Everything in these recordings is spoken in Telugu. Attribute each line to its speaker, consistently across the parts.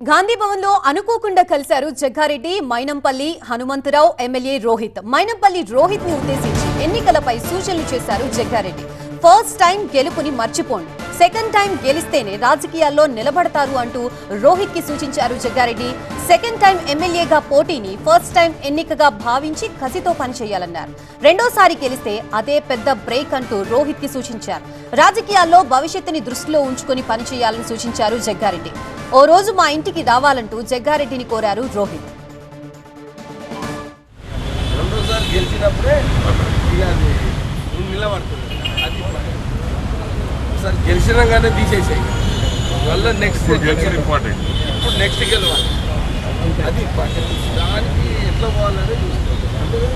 Speaker 1: గాంధీ భవన్ లో అనుకోకుండా కలిశారు జగ్గారెడ్డి, మైనంపల్లి హనుమంతరావు, ఎమ్మెల్యే రోహిత్. మైనంపల్లి రోహిత్ ని ఉద్దేశించి ఎన్నికలపై సూచనలు చేశారు జగ్గారెడ్డి. ఫస్ట్ టైం గెలుపుని మర్చిపోండి, సెకండ్ టైం గెలిస్తేనే రాజకీయాల్లో నిలబడతారు అంటూ రోహిత్ కి సూచించారు జగ్గారెడ్డి. సెకండ్ టైం ఎమ్మెల్యేగా పోటీని ఫస్ట్ టైం ఎన్నికగా భావించి కసితో పనిచేయాలన్నారు. రెండోసారి గెలిస్తే అదే పెద్ద బ్రేక్ అంటూ రోహిత్ కి సూచించారు. రాజకీయాల్లో భవిష్యత్తుని దృష్టిలో ఉంచుకొని పనిచేయాలని సూచించారు జగ్గారెడ్డి. ఓ రోజు మా ఇంటికి రావాలంటూ జగ్గారెడ్డిని కోరారు రోహిత్.
Speaker 2: రెండోసారి గెలిచినప్పుడే నిలబడుతుంది. అది ఒకసారి గెలిచినాగానే తీసేసాయి. మళ్ళీ నెక్స్ట్
Speaker 3: ఇంపార్టెంట్.
Speaker 2: ఇప్పుడు నెక్స్ట్ గెలవాలి, అది ఇంపార్టెంట్. దానికి ఎట్లా పోవాలని చూసుకోవాలి.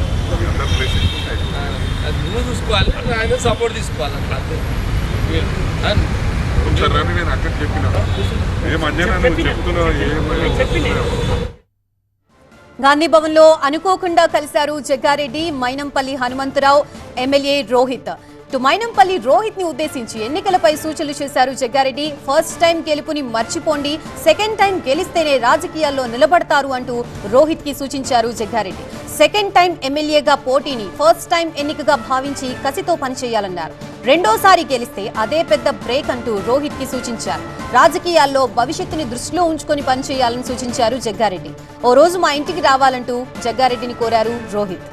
Speaker 2: అది నువ్వు చూసుకోవాలి, ఆయన సపోర్ట్ తీసుకోవాలి. అట్లా
Speaker 3: నేను అక్కడ చెప్పిన
Speaker 1: గాంధీ భవన్ లో అనుకోకుండా కలిశారు జగ్గారెడ్డి, మైనంపల్లి హనుమంతరావు, ఎమ్మెల్యే రోహిత్. మైనంపల్లి రోహిత్ ని ఉద్దేశించి ఎన్నికలపై సూచనలు చేశారు జగ్గారెడ్డి. ఫస్ట్ టైం గెలుపుని మర్చిపోండి, సెకండ్ టైం గెలిస్తేనే రాజకీయాల్లో నిలబడతారు అంటూ రోహిత్ కి సూచించారు జగ్గారెడ్డి. సెకండ్ టైం ఎమ్మెల్యేగా పోటీని ఫస్ట్ టైం ఎన్నికగా భావించి కసితో పనిచేయాలన్నారు. రెండోసారి గెలిస్తే అదే పెద్ద బ్రేక్ అంటూ రోహిత్ కి సూచించారు. రాజకీయాల్లో భవిష్యత్తుని దృష్టిలో ఉంచుకొని పనిచేయాలని సూచించారు జగ్గారెడ్డి. ఓ రోజు మా ఇంటికి రావాలంటూ జగ్గారెడ్డిని కోరారు రోహిత్.